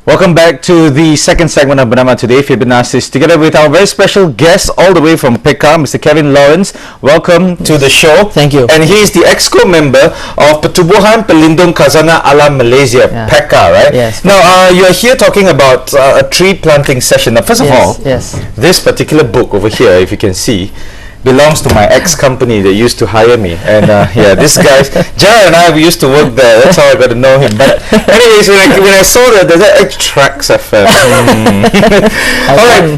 Welcome back to the second segment of Bernama today. Fibonacci's together with our very special guest all the way from PEKA, Mr. Kevin Lawrence. Welcome to the show. Thank you. And he is the Exco member of Pertubuhan Pelindung Khazanah Alam Malaysia, PEKA, right? Yes. Now, you are here talking about a tree planting session. Now, first of all, this particular book over here, if you can see, belongs to my ex-company that used to hire me, and this guy, Jared and I, we used to work there. That's how I got to know him. But anyways, when I saw that tracks, I felt. All right,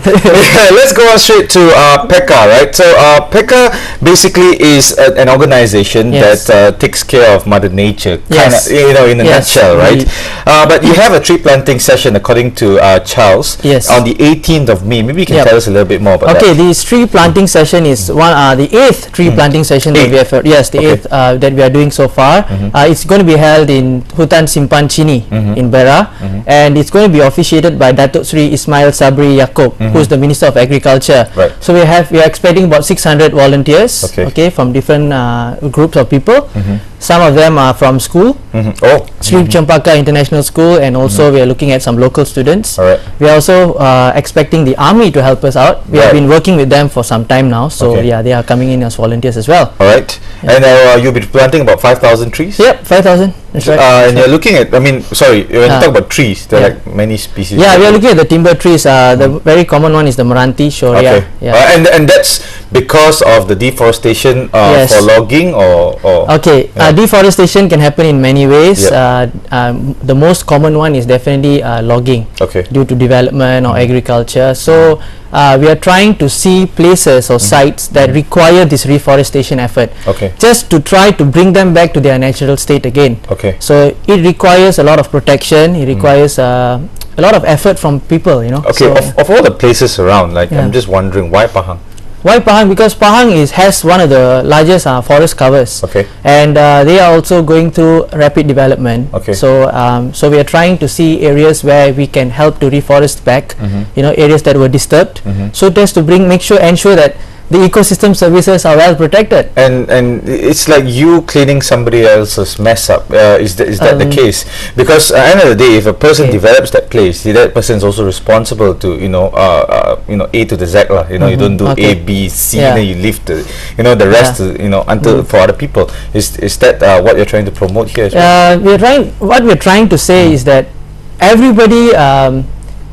let's go on straight to PEKA, right? So PEKA basically is an organization that takes care of Mother Nature, kind of, in a nutshell, right? But you have a tree planting session, according to Charles, on the 18th of May. Maybe you can tell us a little bit more about that. Okay, this tree planting session is the 8th tree planting session that we have. The 8th that we are doing so far. It's going to be held in Hutan Simpan Chini in Bera, and it's going to be officiated by Datuk Sri Ismail Sabri Yaakob, who is the Minister of Agriculture. Right. So we are expecting about 600 volunteers, from different groups of people. Some of them are from school, Sri Champaka International School, and also we are looking at some local students. We are also expecting the army to help us out. We have been working with them for some time now, so they are coming in as volunteers as well. Alright, and you'll be planting about 5,000 trees? Yep, 5,000. That's right. And you're looking at, when you talk about trees, there are like many species. Yeah, we are looking at the timber trees. The very common one is the Meranti, Shoria. And that's because of the deforestation for logging, or? Deforestation can happen in many ways. The most common one is definitely logging due to development or agriculture. So we are trying to see places or sites that require this reforestation effort, just to try to bring them back to their natural state again. So it requires a lot of protection. It requires a lot of effort from people, So of all the places around, I'm just wondering, why Pahang? Why Pahang? Because Pahang has one of the largest forest covers, and they are also going through rapid development. So we are trying to see areas where we can help to reforest back, areas that were disturbed. So just to ensure that the ecosystem services are well protected. And it's like you cleaning somebody else's mess up. Is that the case? Because at the end of the day, if a person develops that place, that person is also responsible to A to the Z lah. You don't do A, B, C, then you leave the the rest until for other people. Is that what you're trying to promote here as well? What we're trying to say is that everybody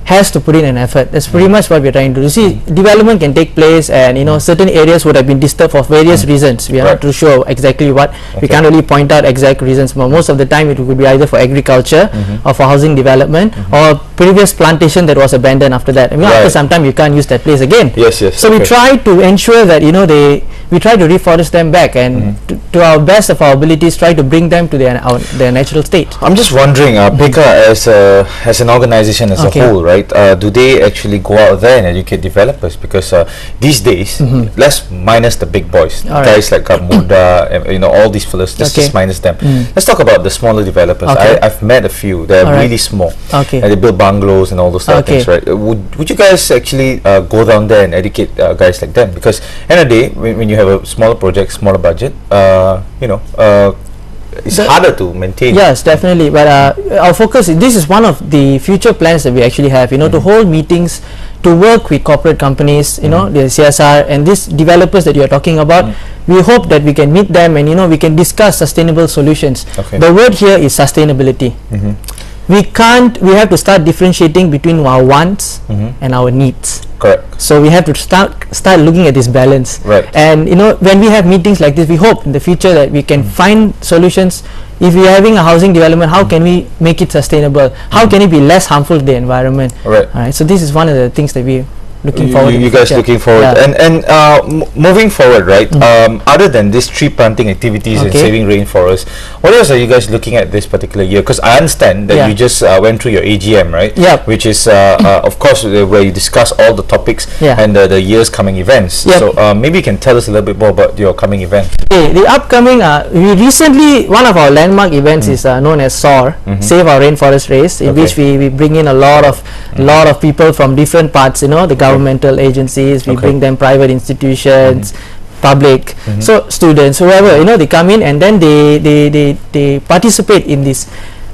has to put in an effort. That's pretty much what we're trying to do. See, development can take place, and certain areas would have been disturbed for various reasons. We are not too sure exactly what. We can't really point out exact reasons, but most of the time it could be either for agriculture or for housing development or previous plantation that was abandoned after that. After some time you can't use that place again. So we try to ensure that we try to reforest them back, and to our best of our abilities try to bring them to their natural state. I'm just wondering, PEKA as an organization as a whole, right? Do they actually go out there and educate developers? Because these days, let's minus the big boys, guys like Muda, all these fellas. Let's just minus them. Let's talk about the smaller developers. I've met a few. They're really small. And they build bungalows and all those type of things, right? Would you guys actually go down there and educate guys like them? Because end of the day, when you have a smaller project, smaller budget, it's harder to maintain. Yes, definitely. But our focus, this is one of the future plans that we actually have, to hold meetings, to work with corporate companies, the CSR and these developers that you are talking about. We hope that we can meet them and we can discuss sustainable solutions. The word here is sustainability. We have to start differentiating between our wants and our needs. So we have to start looking at this balance. And when we have meetings like this, we hope in the future that we can find solutions. If we are having a housing development, how can we make it sustainable? How can it be less harmful to the environment? Alright, so this is one of the things that we looking forward. You guys looking forward, and moving forward, right? Other than this tree planting activities and saving rainforests, what else are you guys looking at this particular year? Because I understand that you just went through your AGM, right? Which is of course where you discuss all the topics and the year's coming events. So maybe you can tell us a little bit more about your coming event. The upcoming, we recently, one of our landmark events is known as SOAR, Save Our Rainforest Race, in which we bring in a lot of people from different parts, the governmental agencies, we bring them private institutions, public, so students, whoever, they come in and then they participate in this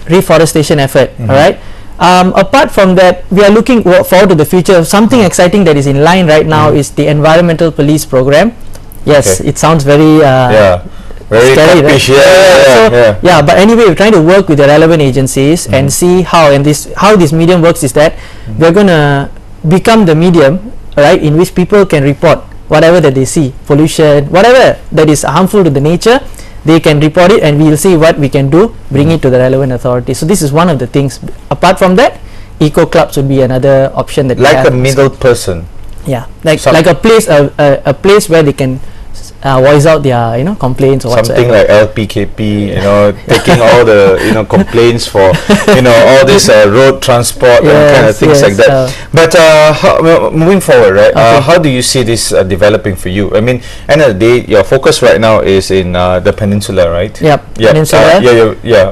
reforestation effort. Alright, Apart from that, we are looking forward to the future. Something exciting that is in line right now is the environmental police program. Yes, it sounds very very scary, right? But anyway, we're trying to work with the relevant agencies and see how this medium works is that we're gonna become the medium, right, in which people can report whatever that they see, pollution, whatever that is harmful to the nature. They can report it and we will see what we can do, bring it to the relevant authority. So this is one of the things. Apart from that, eco clubs would be another option that like a middle person. Yeah, like a place where they can voice out their complaints or something whatsoever. Like LPKP, taking all the complaints for all this road transport and kind of things like that. But moving forward, right? How do you see this developing for you? I mean, end of the day, your focus right now is in the peninsula, right? Yep. Peninsula.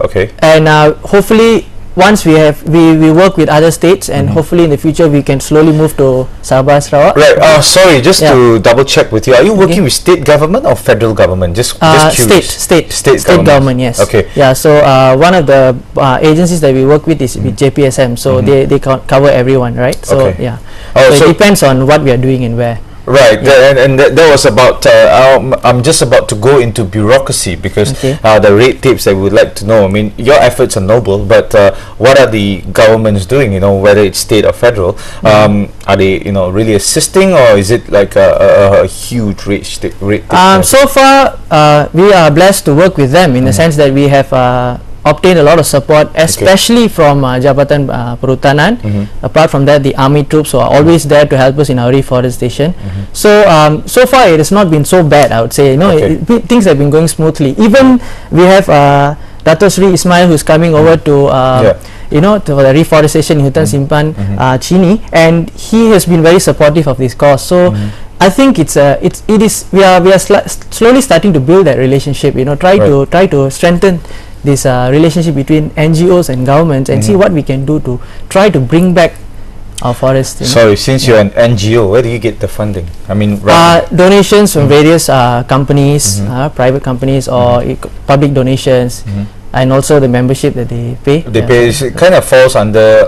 Okay. And hopefully, once we work with other states, and hopefully in the future we can slowly move to Sabah, Sarawak. Right. Sorry, just to double check with you, are you working with state government or federal government? Just curious. State government. Yes. Okay. Yeah. So one of the agencies that we work with is with JPSM. So they cover everyone, right? So so it depends on what we are doing and where. Right, and that was about. I'm just about to go into bureaucracy because the red tapes that we would like to know. I mean, your efforts are noble, but what are the governments doing? Whether it's state or federal, are they really assisting, or is it like a huge red tape? So far, we are blessed to work with them in the sense that we have obtained a lot of support, especially from Jabatan Perhutanan. Apart from that, the army troops who are always there to help us in our reforestation. So so far it has not been so bad, I would say. Things have been going smoothly. Even we have Dato Sri Ismail, who's coming over to to the reforestation in Hutan Simpan Chini, and he has been very supportive of this cause. So I think we are slowly starting to build that relationship. Try to strengthen this relationship between NGOs and governments and see what we can do to try to bring back our forests. Sorry, since you're an NGO, where do you get the funding? I mean, donations from various companies, private companies, or public donations. And also the membership that they pay. It kind of falls under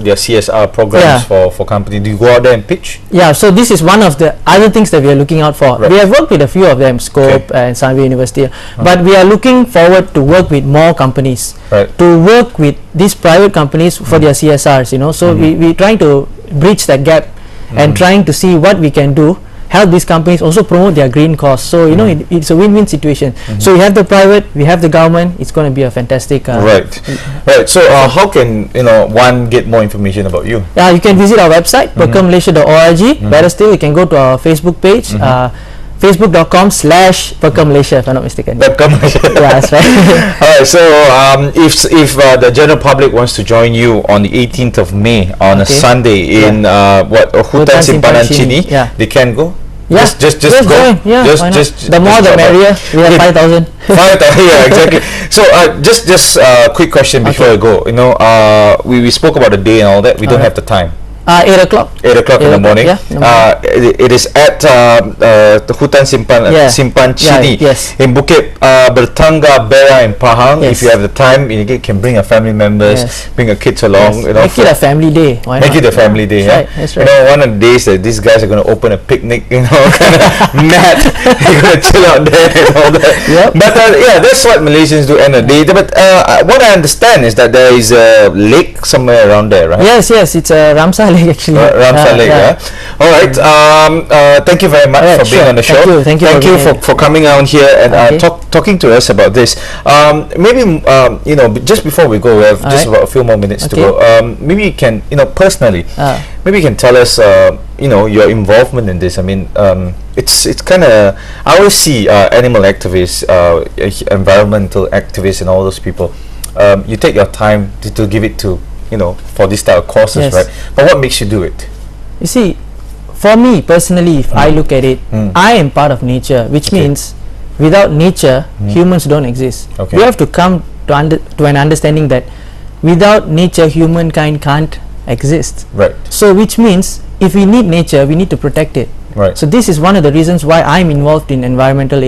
their CSR programs for companies. Do you go out there and pitch? Yeah, so this is one of the other things that we are looking out for. We have worked with a few of them, Scope and Sunway University, but we are looking forward to work with more companies, to work with these private companies for their CSRs. So we're trying to bridge that gap and trying to see what we can do. Help these companies also promote their green cause. So it's a win-win situation. So we have the private, we have the government. It's going to be a fantastic. Right. So how can one get more information about you? Yeah, you can visit our website pekamalaysia.org. Better still, you can go to our Facebook page. Facebook.com/PEKA Malaysia, if I'm not mistaken. PEKA Malaysia. Yeah, that's right. Alright, so if the general public wants to join you on the 18th of May on a Sunday in Hutan Simpanan Chini, they can go. Yeah, just go. Yeah, just the more the merrier. We have 5,000. 5,000. Yeah, exactly. So just quick question before I go. We spoke about the day and all that. We don't have the time. 8 o'clock. 8 o'clock in the morning. It is at the Hutan Simpan Chini in Bukit Bertangga, Bera and Pahang. If you have the time, you can bring your family members, bring your kids along. Make it a family day. Make it a family day. That's right. One of the days that these guys are going to open a picnic, kind of mad. They're going to chill out there and all that. But that's what Malaysians do end of the day. But what I understand is that there is a lake somewhere around there, right? Yes, it's a Ramsar Lake actually. Ramsar Lake, All right. Thank you very much for being on the show. Thank you for coming out here and talking to us about this. Maybe just before we go, we have just about a few more minutes to go. Maybe you can, personally, maybe you can tell us, your involvement in this. I mean, it's kind of, I always see animal activists, environmental activists, and all those people. You take your time to give it to. For this type of courses, right? But what makes you do it? You see, for me personally, if I look at it, I am part of nature, which means without nature, humans don't exist. We have to come to an understanding that without nature, humankind can't exist. Right. So, which means if we need nature, we need to protect it. Right. So, this is one of the reasons why I'm involved in environmental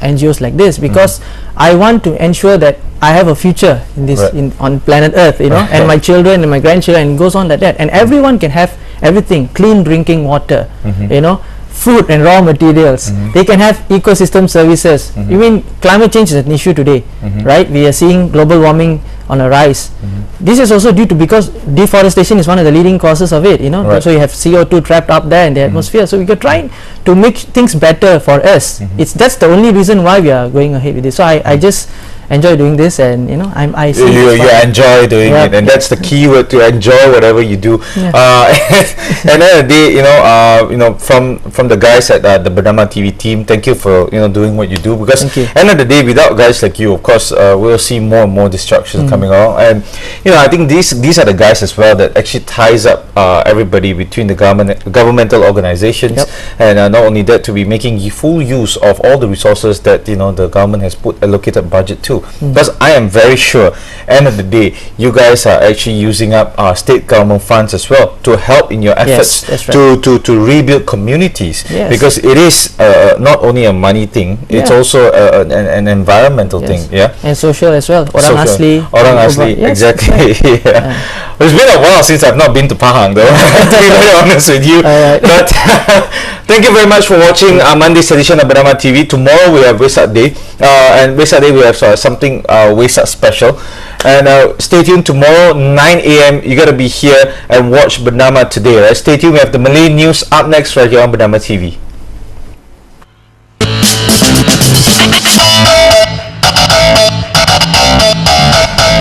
NGOs like this, because I want to ensure that I have a future in this on planet Earth, you know, and my children and my grandchildren, and it goes on like that, and everyone can have everything, clean drinking water, you know, food and raw materials. They can have ecosystem services. You mean climate change is an issue today, right? We are seeing global warming on a rise. This is also due to, because deforestation is one of the leading causes of it, you know. So you have CO2 trapped up there in the atmosphere. So we are trying to make things better for us. That's the only reason why we are going ahead with this. So I just enjoy doing this, and you know, I see you enjoy doing it, and that's the key word, to enjoy whatever you do. And then the day, you know, from the guys at the Bernama TV team, thank you for, you know, doing what you do, because end of the day, without guys like you, of course, we'll see more and more destruction coming along. And you know, I think these are the guys as well that actually ties up everybody between the governmental organizations, and not only that, to be making full use of all the resources that, you know, the government has put allocated budget to. Because I am very sure, end of the day, you guys are actually using up state government funds as well to help in your efforts to rebuild communities. Because it is not only a money thing, it's also an environmental thing, and social as well. Orang asli, exactly. It's been a while since I've not been to Pahang, though, to be very honest with you. But thank you very much for watching Monday's edition of Bernama TV. Tomorrow we have Wesak Day, and Wesak Day we have something Wesak special. And stay tuned tomorrow 9 AM. You gotta be here and watch Bernama today, right? Stay tuned. We have the Malay news up next right here on Bernama TV.